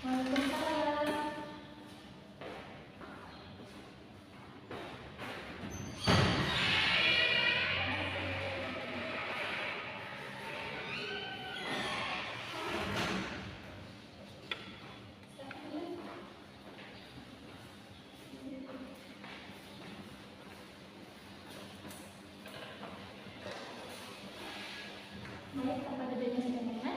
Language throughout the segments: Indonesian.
Waalaikumsalam. Baik, apa duduknya sudah nyaman?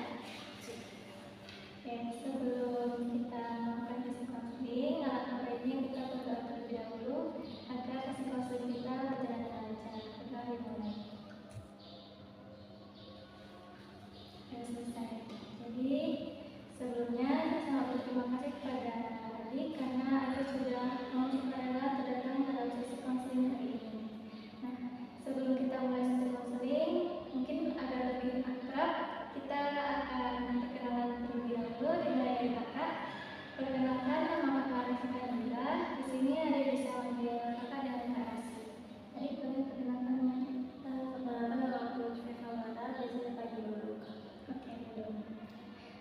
Oke, sebelum kita melakukan sesi konseling, alangkah baiknya kita berdoa terlebih dahulu agar sesi konseling kita berjalan dengan lancar. Kita dimulai. Sudah selesai. Jadi sebelumnya saya sangat berterima kasih kepada adik karena adik sudah mau sukarela terdatang dalam sesi konseling hari ini. Nah, sebelum kita mulai sesi konseling, mungkin agar lebih akrab, kita akan perkenalan terlebih dahulu dimulai dari kakak. Perkenalkan, nama kakak Rasi Nabila. Di sini ada bisa manggil kakak dengan Kak Rasi. Jadi boleh perkenalkan namanya. Perkenalkan nama aku Lutfi Fauzana, biasanya pagi dulu. Oke,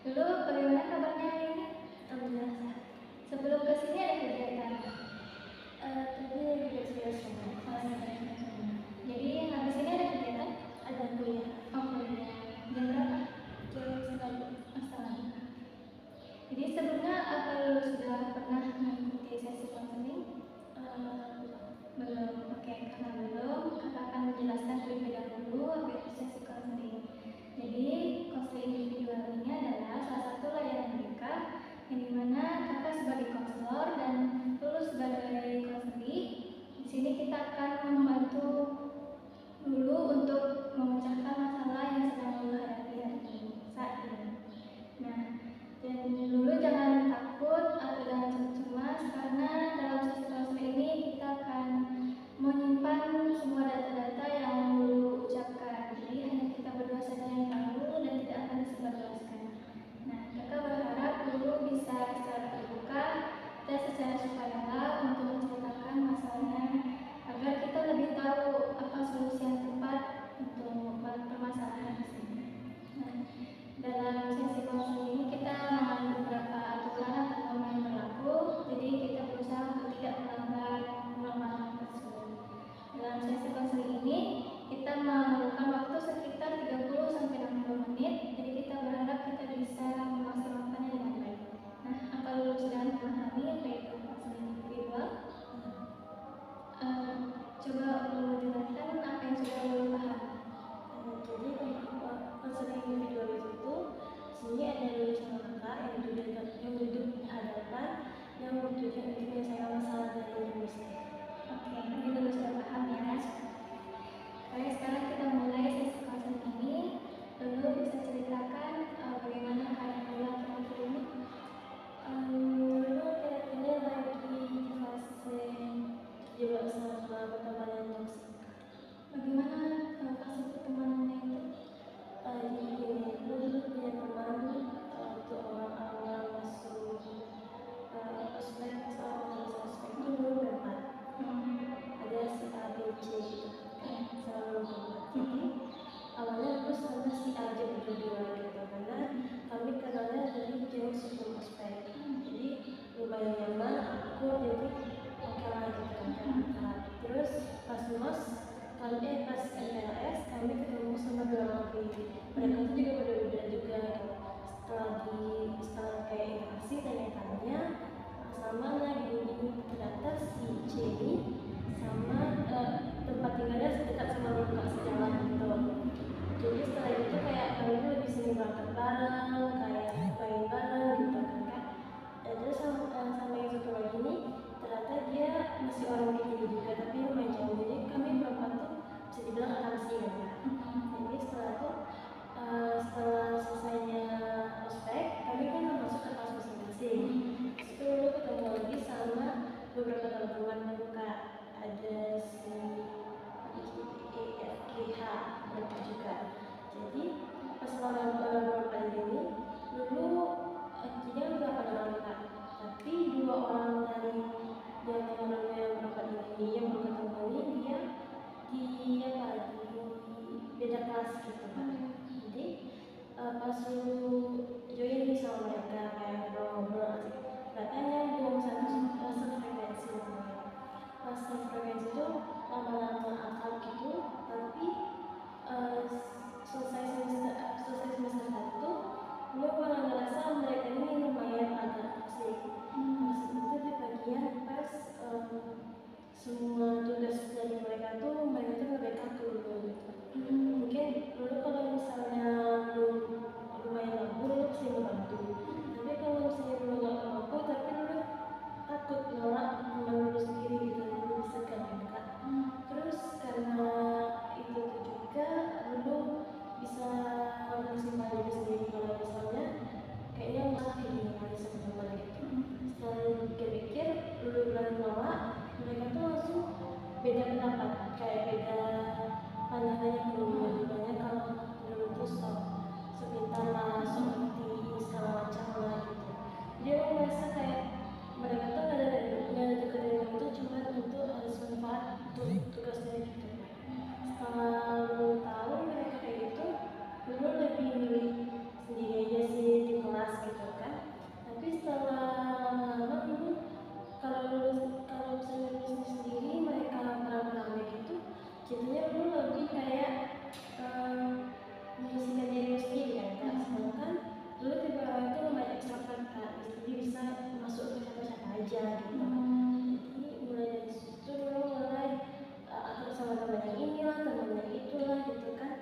dulu bagaimana kabarnya hari ini? Alhamdulillah sehat. Sebelum ke sini ada kegiatan. Tadi beres-beres semua. Jadi habis ini ada kegiatan? Ada kuliah. Oh, kuliah. Jam berapa? Jam 1. Setengah. Jadi sebelumnya apa lu sudah pernah mengikuti sesi konseling? Belum. Oke, karena belum, kakak akan menjelaskan terlebih dahulu apa itu sesi konseling. Jadi konseling individual ini adalah salah satu layanan mereka yang dimana kakak sebagai konselor dan lulus sebagai konseli. Di sini kita akan membantu dulu untuk memecahkan masalah yang sedang lu hadapi saat ini. Nah, dan dulu jangan takut atau jangan cemas karena dalam sesi konseling ini kita akan menyimpan semua data-data yang dulu ucapkan. Jadi hanya kita berdua saja yang tahu dan tidak akan disebarluaskan. Nah, kakak berharap dulu bisa secara terbuka dan secara sukarela untuk menceritakan masalahnya agar kita lebih tahu apa solusi yang tepat untuk permasalahan di sini. Nah, dalam sesi konseling ini kita mengenal beberapa aturan atau norma yang berlaku, jadi kita berusaha untuk tidak melanggar norma tersebut. Dalam sesi konseling ini kita memerlukan waktu sekitar 30-60 menit, jadi kita berharap kita bisa memaksimalkannya dengan baik. Nah, apa lu sudah memahami apa itu konseling individual? Coba lu jelaskan apa yang sudah lu pahami. Jadi untuk konseling individual itu sini ada dulu sama kakak yang duduk di hadapan yang membutuhkan untuk menyelesaikan masalah dari Indonesia. Oke, ini dulu sudah paham ya. Oke, sekarang kita mulai sesi konseling ini. Dulu bisa ceritakan bagaimana keadaan dulu akhir-akhir ini? Dulu kira-kira lagi fase terjebak sama pertemanan toksik. Bagaimana fase pertemanannya itu? Jadi dulu punya teman waktu awal-awal masuk ospek, soal ospek itu dulu berempat. Ada si A, B, C gitu. Selalu berempat. Awalnya aku sama si A aja berdua gitu karena itu lama-lama akrab gitu, tapi selesai semester 1 gue malah ngerasa mereka ini lumayan agak toxic. Toxic itu di bagian pas semua tugas dari mereka tuh nge-backup dulu gitu. Mungkin dulu kalau misalnya belum lumayan mampu, lu bisa ngebantu. Tapi kalau misalnya dulu gak mampu, tapi lu takut nolak teman lu sendiri gitu, lu bisa kan Kak. Terus karena itu juga lu bisa maksimal diri sendiri kalau misalnya kayaknya malah ini kali sama gitu. Setelah lu pikir-pikir, lu bilang nolak, mereka tuh langsung beda pendapat, kayak beda pandangannya dulu. Dimana kalau dulu tuh sok pintar lah, sok ngerti segala macam lah gitu. Dia merasa kayak mereka tuh nggak ada deketin itu cuma untuk manfaat untuk tugasnya gitu. Setelah lu tahu mereka kayak gitu, lu lebih milih sendiri aja sih di kelas gitu kan. Tapi setelah lama-lama dulu kalau misalnya lu sendiri mereka beramai-ramai gitu, jadinya lu lebih kayak menyisikan diri lu sendiri kan. Sedangkan dulu tipe orang itu lumayan ekstrovert kan, jadi bisa masuk ke siapa-siapa aja gitu. Jadi mulai dari situ dulu mulai aku sama temannya inilah, temannya itulah gitu kan.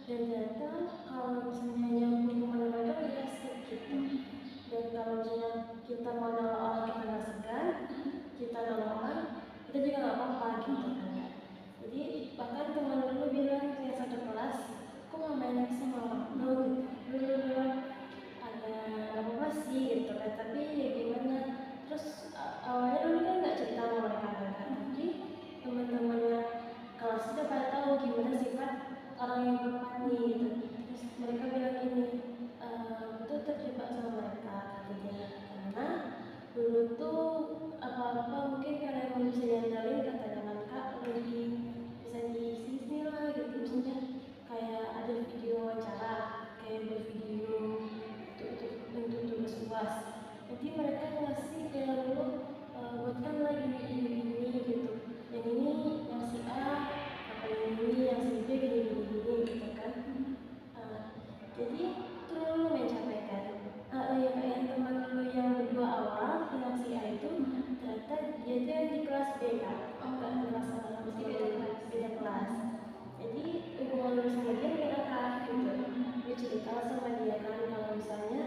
Dan ternyata kalau misalnya nyambung kemana-mana kita skip gitu. Dan kalau misalnya kita mau nolak orang kita nggak segan, kita nolak orang kita juga nggak apa-apa gitu kan. Jadi bahkan teman dulu bilang yang satu kelas, aku mau main sama orang dulu gitu. Dulu bilang ada apa sih gitu kan, tapi ya gimana. Terus awalnya dulu kan nggak cerita sama mereka kan, tapi teman-temannya kelas itu pada tahu gimana sifat orang yang berpani gitu. Terus mereka bilang gini, itu terjebak sama mereka katanya, karena dulu tuh apa-apa mungkin karena emang bisa diandalin katanya kan Kak, lebih bisa di sini lah gitu. Misalnya kayak ada video wawancara, kayak buat video untuk tugas UAS, jadi mereka ngasih kayak dulu buatkan lagi ini gitu, yang ini yang si A, apa yang ini yang si B gini gitu kan. Jadi itu lu main capek kan. Yang teman lu yang berdua awal yang si A itu ternyata dia tuh yang di kelas B kan, bukan kelas beda kelas. Jadi hubungan lu sendiri beda kan gitu. Lu cerita sama dia kan kalau misalnya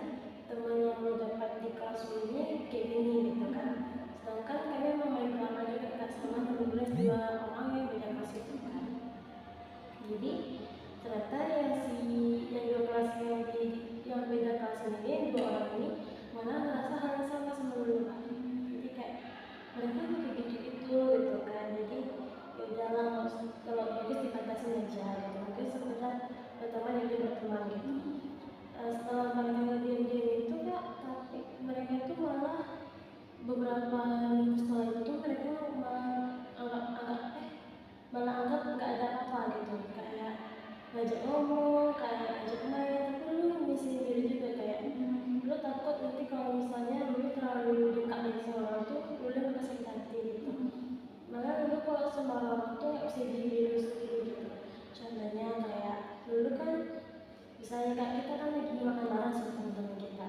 teman yang lu dapat di kelas ini kayak gini gitu kan. Sedangkan kami memang main lama juga kan sama teman-teman dua orang yang beda kelas itu kan. Jadi ternyata yang dua kelas yang beda kelas ini, dua orang ini malah merasa hal yang sama dulu kan. Jadi kayak mereka kayak gitu gitu kan. Jadi ya udahlah, kalau bagus dipatasin aja gitu. Mungkin sekedar berteman jadi berteman gitu. Setelah mereka diam-diam itu Kak, tapi mereka itu malah beberapa minggu setelah itu mereka malah anggap nggak ada apa gitu, kayak ngajak ngomong, kayak ngajak main, tapi lu misalnya diri juga kayak lu takut nanti kalau misalnya lu terlalu dekat dengan sama orang tuh lu udah sakit hati gitu. Malah lu kalau sama orang tuh nggak bisa diri lu sendiri gitu. Contohnya kayak dulu kan misalnya kayak kita kan lagi makan bareng sama teman-teman kita,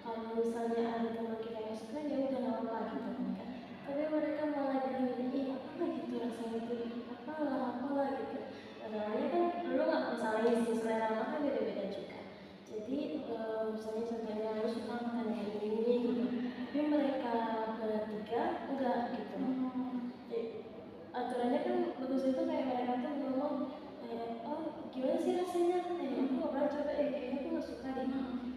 kalau misalnya ada teman kita yang suka ya udah nggak apa gitu kan. Tapi mereka malah bilang apa gitu rasanya tuh, apalah gitu. Masalahnya kan lu nggak masalahin sih, selera makan beda-beda juga. Jadi misalnya contohnya lu suka makan yang ini gitu, tapi mereka bertiga enggak gitu. Jadi aturannya kan bagus itu kayak mereka tuh ngomong oh gimana sih rasanya, aku nggak pernah coba, kayaknya aku nggak suka deh,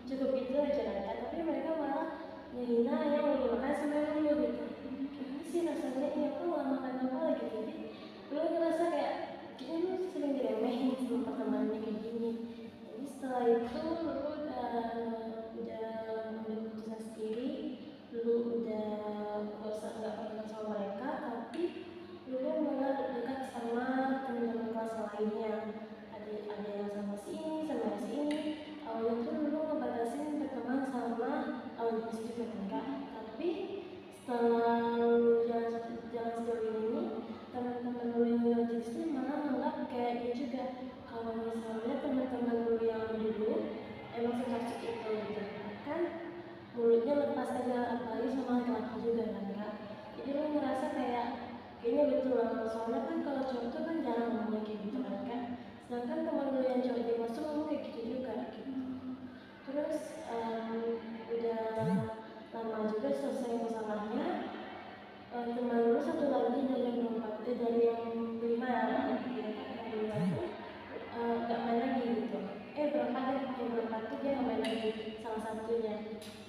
cukup itu aja kan. Tapi mereka malah ngehina yang udah makan sama lu gitu. Gimana sih rasanya, aku nggak makan apa lagi. Jadi lu ngerasa kayak kayaknya lu sering diremehin sama pertemanan kayak gini. Jadi setelah itu lu udah ambil keputusan sendiri, lu udah nggak pernah sama mereka, tapi lu malah dekat sama teman-teman kelas lainnya. Ada yang sama si ini, sama si ini. Awalnya tuh lu ngebatasin berteman sama awalnya sih juga enggak, tapi setelah lu jalan sejauh ini, teman-teman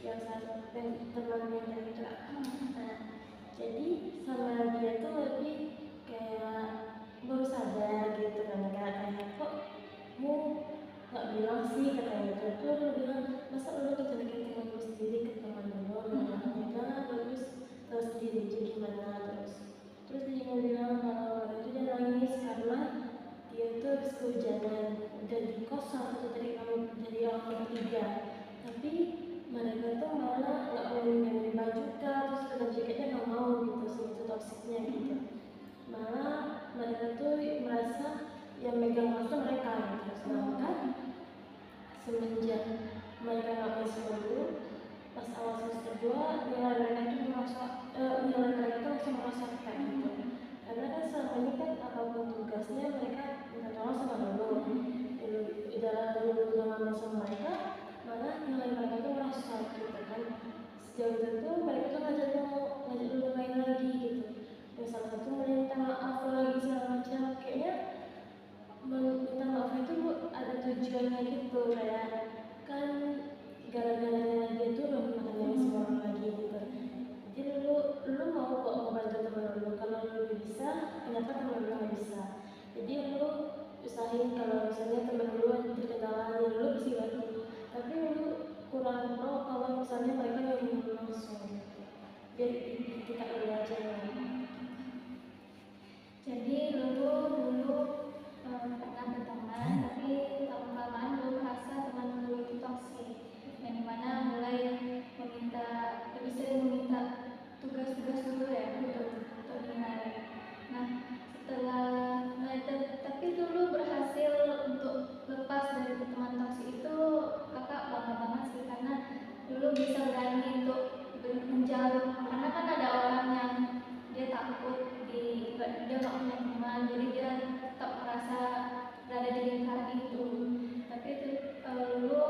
yang teman yang tadi itu. Nah, jadi sama dia tuh lebih kayak baru sadar gitu kan, kayak kok mu nggak bilang sih katanya gitu. Tuh lu bilang masa lu kejelekin teman lu sendiri ke teman lu, udah bagus terus sendiri aja gimana. Terus dia mau bilang kalau itu dia nangis karena dia tuh habis kehujanan udah di kos salah satu dari orang ketiga, tapi mereka tuh malah nggak mau minjem baju terus dengan jaketnya nggak mau gitu, segitu toksiknya gitu. Malah mereka tuh merasa yang megang kelas tuh mereka gitu. Sedangkan semenjak mereka nggak masuk dulu, pas awal semester 2 nilai mereka tuh langsung merosotkan gitu. Karena kan selama ini kan apapun tugasnya mereka minta tolong sama dulu udah lama sama mereka, malah nilai mereka tuh merosot gitu kan. Sejauh itu mereka tuh ngajak dulu main lagi gitu. Yang salah satu minta maaf lagi segala macam, kayaknya minta maaf itu ada tujuannya gitu, kayak kan gara-gara dia tuh udah makan semua orang lagi gitu. Jadi lu mau kok membantu teman lu, kalau lu bisa kenapa teman lu nggak bisa. Jadi lu usahain kalau misalnya teman lu terkendala lu bisa bantu, tapi lu kurang pro kalau misalnya mereka yang langsung gitu. Biar kita dulu aja. Jadi dulu pernah berteman, tapi lama-kelamaan lu merasa teman lu itu toksik, yang dimana mulai lebih sering meminta tugas-tugas dulu ya untuk dinilai. Nah, tapi dulu berhasil untuk lepas dari teman toksik itu, kakak bangga banget sih, karena dulu bisa berani untuk menjauh, karena kan ada orang yang dia takut dia nggak punya teman, jadi dia tetap merasa berada di lingkaran itu. Tapi itu dulu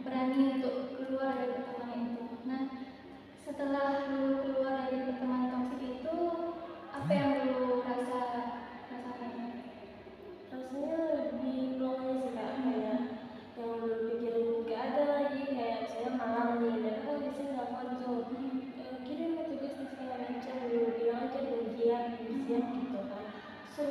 berani untuk keluar dari pertemanan itu. Nah, setelah lu keluar dari pertemanan toksik itu, apa yang lu rasakan? Rasanya lebih plong sih kak, kayak yang lu pikirin gak ada lagi, kayak saya malam nih dan kan biasanya nelfon tuh kirim tugas di segala macam, lu bilang aja belum siap gitu kan. So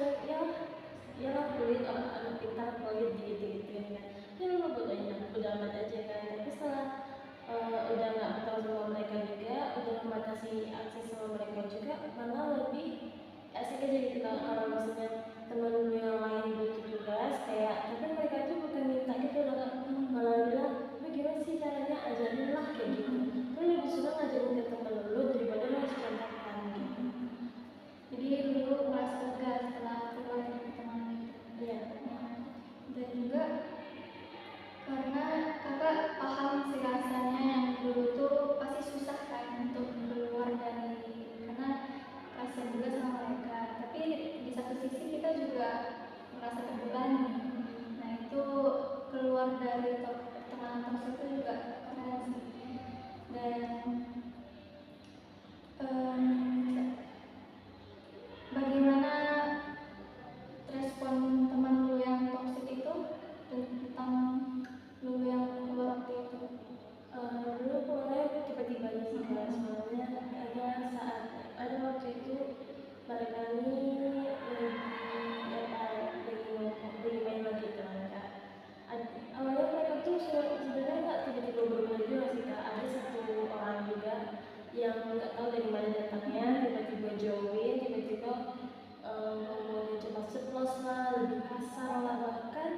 ya lah kulit anak pintar kulit gitu kan. Ya lu udah amat aja kan. Tapi setelah udah nggak bertemu sama mereka juga, udah membatasi akses sama mereka juga, malah lebih asik aja gitu kalau misalnya temen lu yang lain butuh tugas kayak, tapi mereka tuh bukan minta gitu loh, malah bilang lu gimana sih caranya, ajarin lah kayak gitu. Lu lebih suka ngajarin ke temen lu daripada lu harus contohkan gitu. Jadi dulu merasa lega setelah keluar dari pertemanan itu. Iya. Dan juga karena kakak paham sih rasanya yang dulu tuh pasti susah kan untuk keluar dari, karena kasihan juga sama mereka, tapi di satu sisi kita juga merasa terbebani. Nah, itu keluar dari pertemanan toksik itu juga keren sih. Dan bagaimana respon teman lu yang toksik itu tentang lu yang keluar waktu itu? Dulu mulai tiba-tiba sih kak, soalnya ada waktu itu mereka ini lagi main lagi kan kak. Awalnya mereka tuh sebenarnya nggak tiba-tiba berubah juga sih kak. Ada satu orang juga yang nggak tahu dari mana datangnya, tiba-tiba join, tiba-tiba ngomongnya coba ceplos lah, lebih kasar lah, bahkan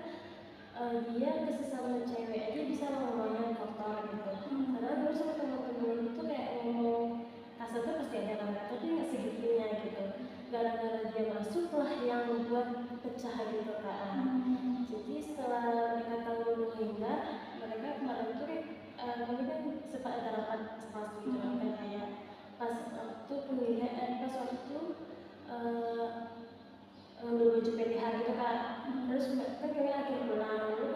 dia ke sesama cewek aja bisa ngomongnya kotor gitu. Karena dulu sama teman-teman itu kayak ngomong kasar tuh pasti ada kan, tapi nggak segitunya gitu. Gara-gara dia masuk lah yang membuat pecah gitu kan. Jadi setelah mereka tahu menghindar, mereka kemarin tuh kami kan sempat ada rapat kelas gitu kan, kayak pas waktu pemilihan pas waktu ngambil baju PTH gitu kan. Terus kan kami akhir bulan, dulu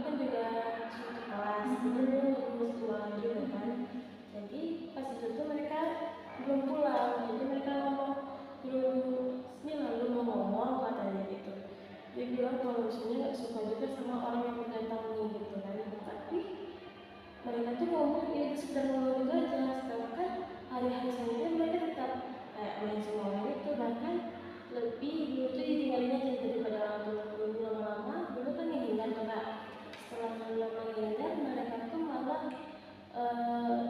kan juga suatu kelas, jadi lulus 2 gitu kan. Jadi pas itu tuh mereka belum pulang, jadi mereka ngomong ini lalu mau ngomong katanya gitu. Dia bilang kalau misalnya nggak suka juga sama orang yang mendatangi gitu kan. Tapi mereka tuh ngomong itu sekedar ngomong itu aja, sedangkan hari-hari selanjutnya mereka tetap kayak main sama orang itu, bahkan lebih dulu tuh ditinggalin aja daripada orang tua. Dulu lama-lama dulu kan ngehindar tuh kak, setelah lama ngehindar mereka tuh malah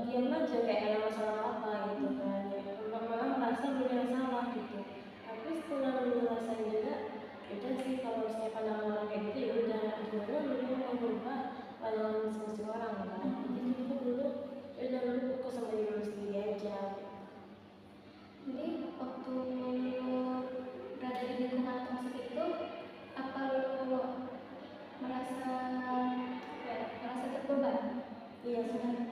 diam aja kayak ada masalah apa gitu kan, malah merasa belum yang salah gitu. Tapi setelah dulu ngerasain juga, itu sih kalau misalnya pandangan orang kayak gitu ya udah, sebenarnya dulu mau berubah pandangan masing-masing orang kan. Jadi dulu ya udah dulu fokus sama diri lu sendiri aja. Jadi waktu berada di lingkungan toksik itu, apa lu merasa terbeban? Iya sebenarnya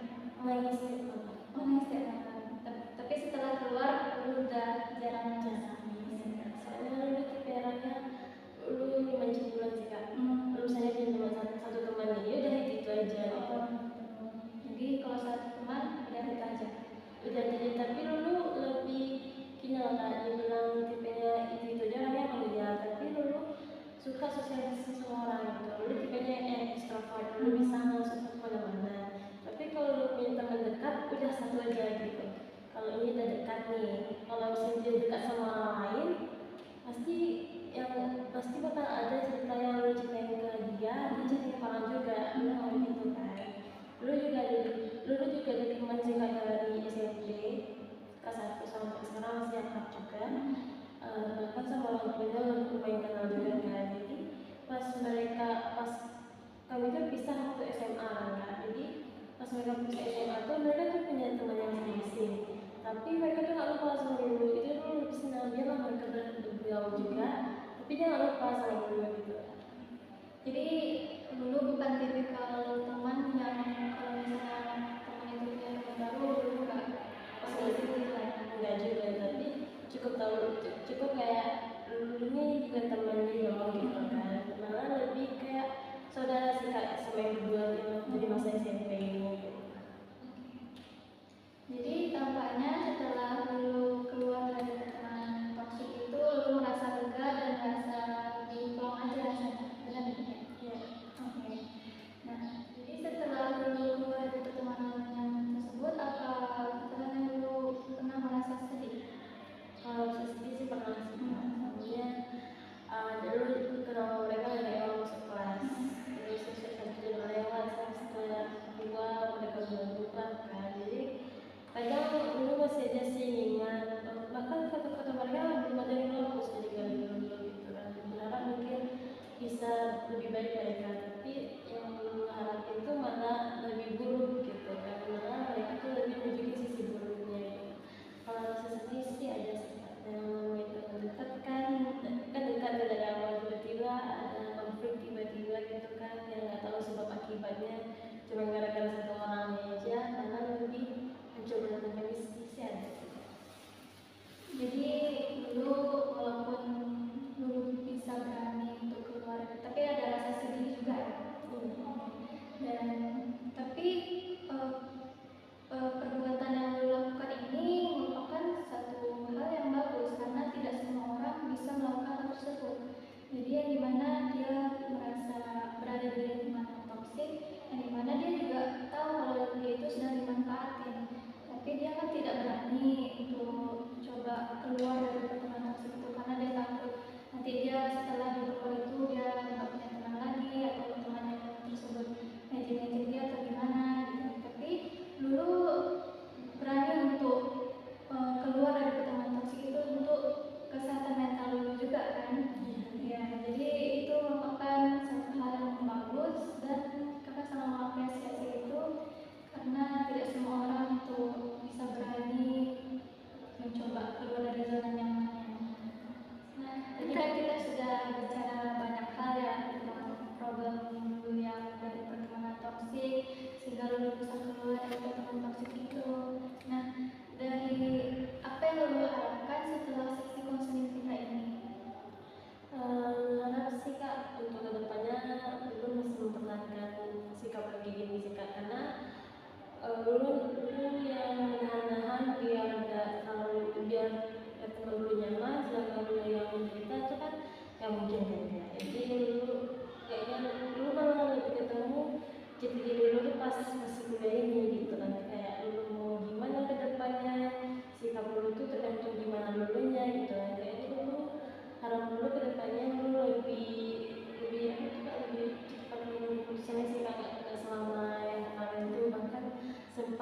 nangis gitu. Oh nangis ya, tapi setelah keluar lu udah jarang nangis. Soalnya lu tipe orangnya lu dimancing duluan sih kak. Lu misalnya punya teman satu teman nih, ya udah itu aja. Jadi kalau satu teman udah itu aja. Udah jadi, tapi lu lebih gini lah kak, dia bilang tipenya itu aja orangnya pendiam, tapi lu suka sosialisasi sama orang gitu. Lu tipenya extrovert, lu bisa langsung kemana-mana. Tapi kalau lu punya teman dekat, udah satu aja gitu. Kalau ini udah dekat nih, kalau misalnya dia dekat sama orang lain, pasti bakal ada cerita yang lu ceritain ke dia ceritain ke orang juga. Lu mau gitu kan. Lu juga ada teman juga dari SMP kelas 1 sampai sekarang masih akrab juga. Bahkan sama orang tuanya lumayan kenal juga kan. Jadi pas kami tuh pisah waktu SMA kan. Jadi pas mereka pisah SMA tuh mereka tuh punya teman yang masing-masing. Tapi mereka tuh gak lupa sama dulu. Itu tuh lebih senang dia lah, mereka bergaul juga. Tapi dia gak lupa sama dulu gitu. Jadi dulu bukan tipikal teman yang kalau misalnya teman itu punya teman baru dulu nggak posesif gitu kan? Enggak juga, tapi cukup kayak dulu ini bukan teman dia doang gitu kan. Malah lebih kayak saudara sih kak, sama yang berdua dari masa SMP ini gitu. Jadi tampaknya setelah lu keluar dari teman toksik itu lu merasa lega dan merasa lebih plong aja rasanya, benar ya? Iya. Oke. Nah, jadi setelah lu keluar dari pertemanan yang tersebut, apa setelahnya lu pernah merasa sedih? Kalau sedih sih pernah sih. Soalnya dulu kenal mereka dari awal masuk kelas. Terus satu udah lewat, setelah dua mereka udah berubah kan. Jadi kadang dulu masih aja sih ingat, bahkan foto-foto mereka belum ada yang hapus, jadi kali dulu gitu kan. Berharap mungkin bisa lebih baik mereka, tapi yang harapin itu malah lebih buruk gitu kan. Malah mereka tuh lebih nunjukin sisi buruknya gitu. Kalau rasa sedih sih ada sih, yang namanya dekat kan dekat dari awal, tiba-tiba ada konflik tiba-tiba gitu kan, yang nggak tahu sebab akibatnya, cuma gara-gara satu orang aja, karena lebih mencoba datang sih ada. Jadi dulu walaupun dulu bisa berani untuk keluar, tapi ada rasa sedih juga ya. Dan tapi perbuatan yang lu lakukan ini merupakan satu hal yang bagus karena tidak semua orang bisa melakukan hal tersebut. Jadi yang dimana dia merasa berada di lingkungan yang toksik, yang dimana dia juga tahu kalau dia itu sedang dimanfaatin, tapi dia kan tidak berani untuk coba keluar dari pertemanan toksik itu karena dia takut nanti dia setelah dia keluar itu dia nggak punya teman lagi atau teman yang tersebut ngejek-ngejek dia atau gimana gitu. Tapi dulu berani untuk keluar dari pertemanan toksik itu untuk kesehatan mental dulu juga kan. Ya, jadi itu merupakan satu hal yang bagus dan kakak sangat mengapresiasi itu karena tidak semua orang itu bisa berani mencoba keluar dari zona nyaman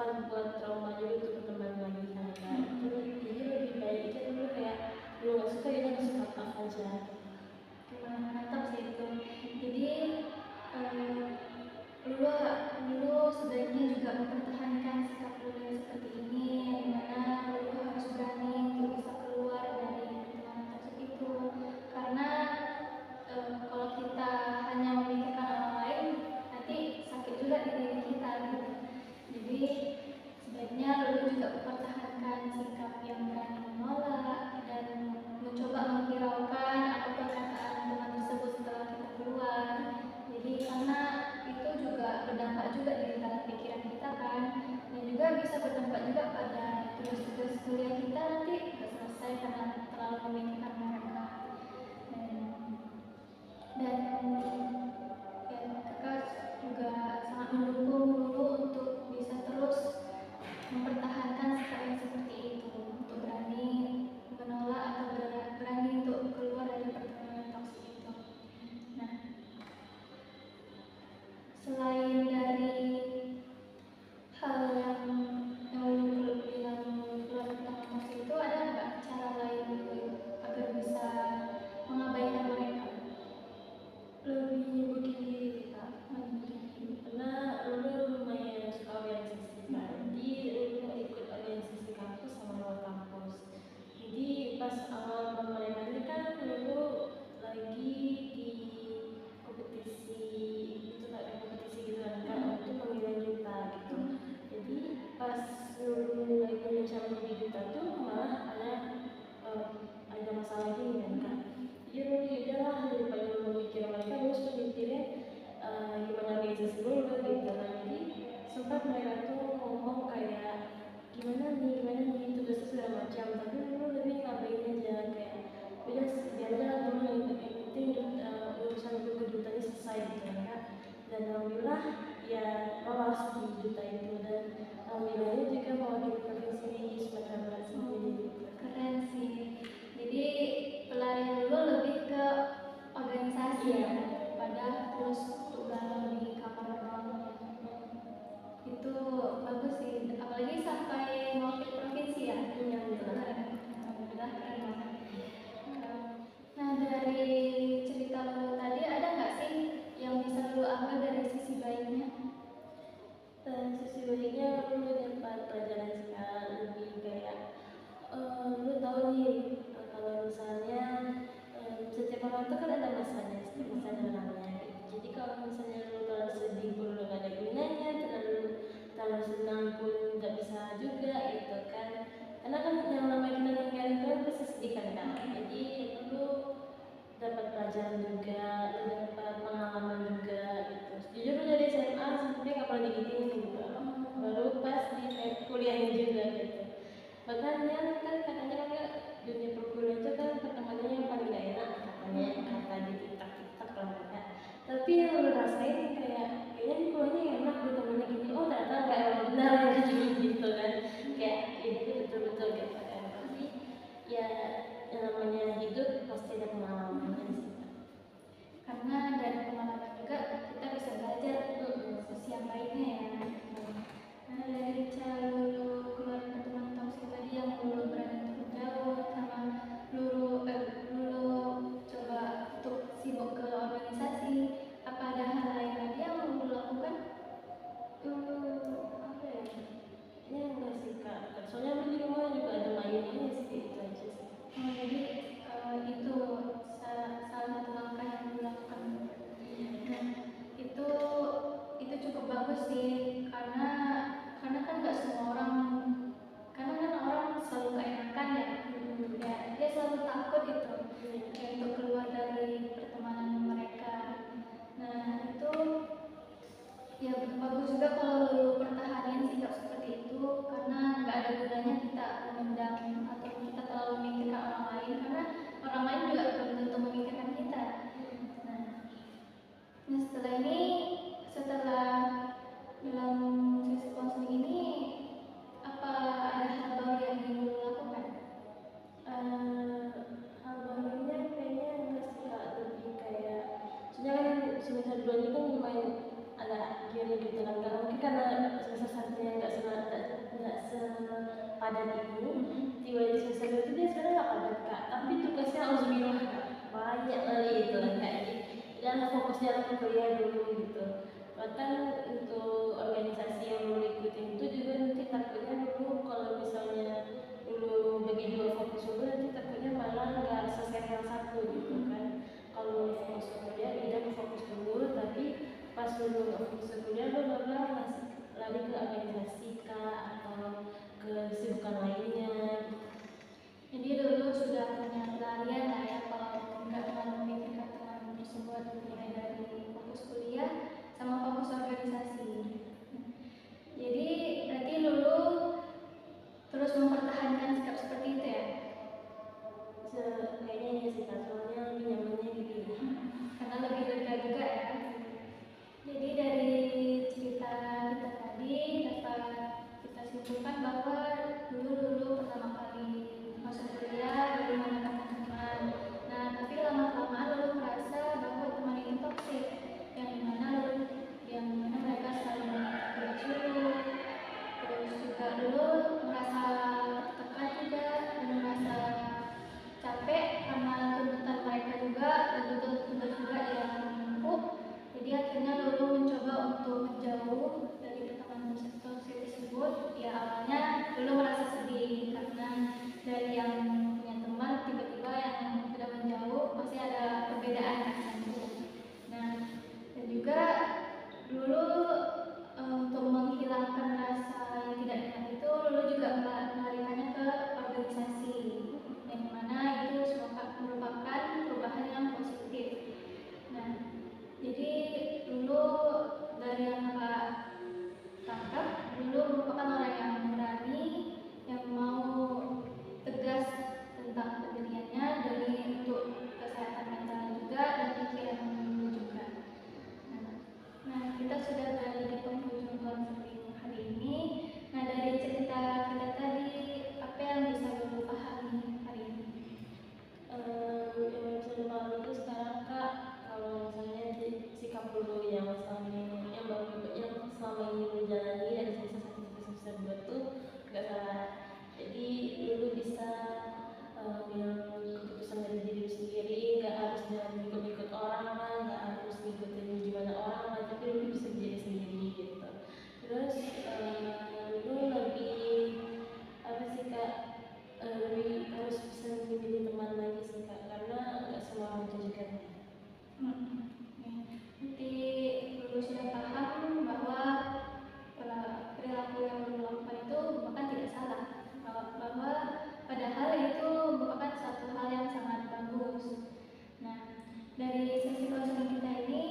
simpan buat trauma juga untuk kembali lagi kan Kak. Jadi lebih baik itu dulu kayak lu nggak suka ya nggak suka apa aja. Mantap sih itu. Jadi lu sebaiknya juga mempertahankan sikap lu yang seperti ini, yang dimana lu harus berani untuk bisa keluar dari pertemanan toksik itu. Karena kalau kita hanya memikirkan orang lain, nanti sakit juga di diri kita gitu. Jadi sebaiknya lu juga mempertahankan sikap yang berani menolak dan mencoba menghiraukan apa perkataan teman tersebut setelah kita keluar. Jadi karena itu juga berdampak juga di dalam pikiran kita kan, dan juga bisa berdampak juga pada tugas-tugas kuliah kita nanti nggak selesai karena terlalu memikirkan mereka. Dan ya, kakak juga sangat mendukung dulu untuk bisa terus mempertahankan sikap yang seperti itu, untuk berani menolak atau berani untuk keluar dari pertemanan toksik itu. Nah, selain dari hal yang lu bilang keluar pertemanan toksik itu, ada nggak cara lain agar bisa mengabaikan mereka? Lebih begini Kak, karena dulu lumayan suka organisasi kan, jadi dulu ikut organisasi kampus sama luar kampus. Jadi pas awal permainan ini kan dulu lagi di kompetisi itu kayak kompetisi gitu kan Kak, itu pemilihan duta gitu. Jadi pas dulu lagi mencari duta tuh malah ada masalah gini kan Kak. Jadi udahlah daripada memikir mereka, gue suka mikirnya gimana organisasi dulu gitu. Nah jadi sempat mereka tuh ngomong kayak gimana nih tugasnya segala macam, tapi dulu lebih ngabain aja kayak udah biarlah dulu yang penting urusan kedutaan selesai gitu kan. Dan alhamdulillah ya lolos di duta itu, dan alhamdulillahnya juga mewakili provinsi Sumatera Barat sendiri. Keren sih. Jadi pelarian dulu lebih ke organisasi ya, pada terus galau di kamar doang. Itu bagus sih, apalagi sampai mewakili provinsi ya. Iya, Alhamdulillah keren banget. Nah, dari cerita lu tadi ada nggak sih yang bisa lu ambil dari sisi baiknya? Dan sisi baiknya lu dapat pelajaran sekarang lebih kayak lu tahu nih kalau misalnya setiap orang tuh kan ada masanya, setiap masa ada orangnya gitu. Jadi kalau misalnya lu terlalu sedih pun lu gak ada gunanya, terlalu senang pun gak bisa juga gitu kan. Karena kan yang namanya kita ninggalin itu pasti sedih kan. Jadi lu dapat pelajaran juga, lu dapat pengalaman juga gitu. Jujur lu dari SMA sampai gak pernah digituin gitu. Baru pas di kuliahnya juga gitu. Bahkan ya kan katanya kan dunia perkuliahan itu kan pertemanannya yang paling gak enak katanya, kata di tiktok lah kan. Tapi yang lu rasain kayaknya di kuliahnya enak gitu, temennya gini, oh ternyata gak emang benar gitu kan. Kayak ini betul-betul gitu kan. Tapi ya yang namanya hidup pasti ada pengalamannya sih. Karena dari pengalaman juga kita bisa belajar sisi yang baiknya ya. Nah, dari cara lu keluar pertemanan toksik tadi yang lu berani untuk jauh, sama lu coba untuk sibuk ke organisasi, apa ada hal lain lagi yang lu lakukan? Apa ya? Ini enggak sih Kak, soalnya aku di rumah juga ada mainnya sih, itu aja sih. Jadi itu salah satu langkah yang dilakukan. Nah, itu cukup bagus sih, karena kan nggak semua orang, karena kan orang selalu keenakan ya, dia selalu takut itu kayak untuk keluar dari pertemanan mereka. Nah itu ya bagus juga kalau lu pertahanin sikap seperti itu, karena nggak ada gunanya kita memendam atau kita terlalu memikirkan orang lain, karena orang lain juga belum tentu memikirkan kita. Nah, setelah dalam sesi konseling ini, apa ada hal baru yang ingin lu lakukan? Hal barunya kayaknya enggak sih Kak, lebih kayak soalnya kan semester 2 ini kan lumayan agak gini gitu kan, mungkin karena semester 1 nya nggak padat ini, tiba di semester 2 itu dia sebenarnya nggak padat Kak, tapi tugasnya auzubillah Kak, banyak kali itu lah Kak. Dan fokus dalam kuliah dulu gitu. Bahkan untuk organisasi yang dulu ikutin itu juga nanti takutnya dulu kalau misalnya dulu bagi dua fokus dulu, nanti takutnya malah nggak selesai yang satu gitu kan. Kalau fokus ke kuliah tidak fokus dulu, tapi pas dulu nggak fokus ke kuliah lo malah lari ke organisasi kah atau ke kesibukan lainnya. Jadi dulu sudah punya pelarian lah ya, kalau nggak terlalu memikirkan teman tersebut, mulai dari fokus kuliah sama fokus organisasi. Jadi berarti dulu terus mempertahankan sikap seperti itu ya? Kayaknya iya sih Kak, soalnya lebih nyamannya gitu. Karena lebih lega juga ya. Jadi dari cerita kita tadi dapat kita simpulkan bahwa dulu pertama kali masuk kuliah dulu mendapatkan teman. Nah, tapi lama-lama lalu merasa bahwa teman itu toksik, yang dimana mereka selalu menyakiti dulu. Terus juga dulu merasa tertekan juga dan merasa capek karena tuntutan mereka juga dan tuntutan juga yang menumpuk. Jadi akhirnya dulu mencoba untuk menjauh dari teman toksik tersebut. Ya awalnya dulu merasa sedih karena dari yang punya teman tiba-tiba yang sudah menjauh pasti ada perbedaan rasanya. Nah, dan juga dulu untuk menghilangkan rasa yang tidak enak itu dulu juga melarikannya ke organisasi, yang mana itu merupakan perubahan yang positif. Nah, jadi dulu dari yang Kak tangkap, dulu merupakan orang yang berani, yang mau tegas tentang pendiriannya dari untuk kesehatan mental juga dan pikiran juga. Nah, kita sudah berada di penghujung konseling hari ini. Nah, dari cerita kita tadi, apa yang bisa Lulu pahami hari ini? Yang bisa dipahami itu sekarang Kak, kalau misalnya sikap dulu yang selama ini jalani dari semester 1 sampai semester 2 tuh nggak salah. Jadi dulu bisa yang keputusan dari diri sendiri, nggak harus ikut orang lah, nggak harus ngikutin gimana orang lah, tapi dulu bisa jadi sendiri gitu. Terus dulu lebih apa sih Kak, lebih harus bisa memilih teman lagi sih Kak, karena nggak semua orang menjanjikan. Jadi Lulu sudah paham bahwa perilaku yang Lulu lakukan itu bukan tidak salah, bahwa padahal itu merupakan satu hal yang sangat bagus. Nah, dari sesi konseling kita ini,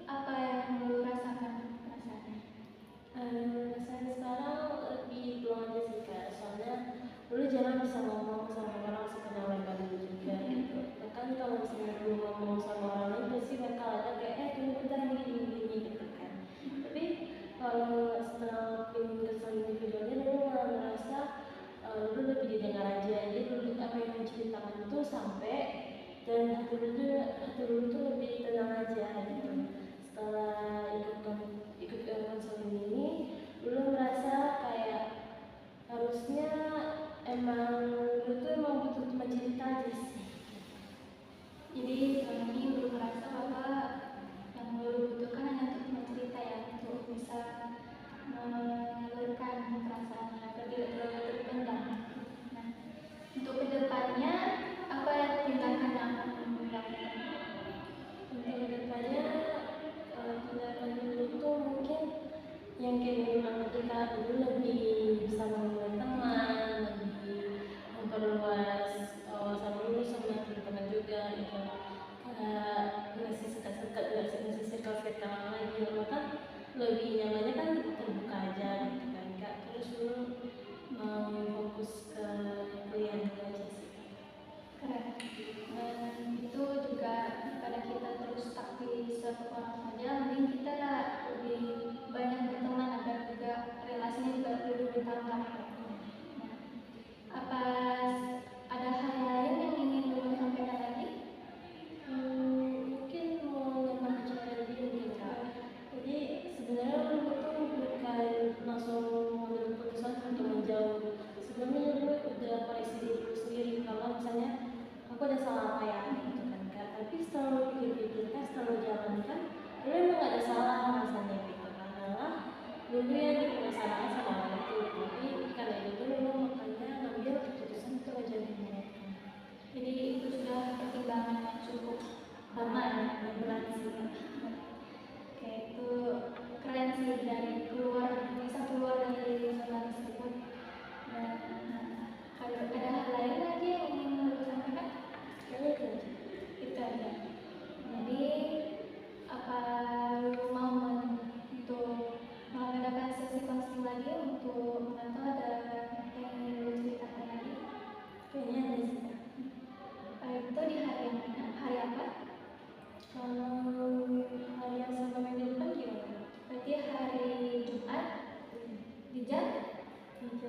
apa yang Lulu rasakan rasanya? Rasanya sekarang lebih plong aja sih Kak, soalnya dulu jarang bisa ngomong sama orang sekenal mereka dulu juga gitu. Bahkan kalau misalnya dulu ngomong sama orang lain pasti bakal ada kayak tunggu bentar gini gitu kan. Tapi kalau setelah kesan individualnya dulu malah merasa dulu lebih didengar aja. Jadi dulu apa yang menceritakan itu sampai, dan hati dulu tuh lebih tenang aja gitu. Setelah ikut konseling ini, dulu merasa kayak harusnya emang butuh teman cerita aja sih. Jadi selama ini Lulu merasa bahwa yang Lulu butuhkan hanya untuk teman cerita ya, untuk bisa menyalurkan perasaannya agar tidak terlalu terpendam. Nah, untuk kedepannya apa tindakan yang akan Lulu lakukan? Untuk kedepannya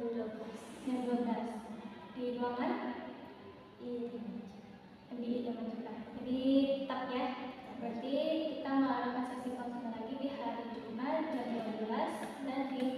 Jam 12 di ruangan Iya, di jam juga. Jadi tetap ya. Berarti kita melakukan sesi konseling lagi di hari Jumat jam 12 dan di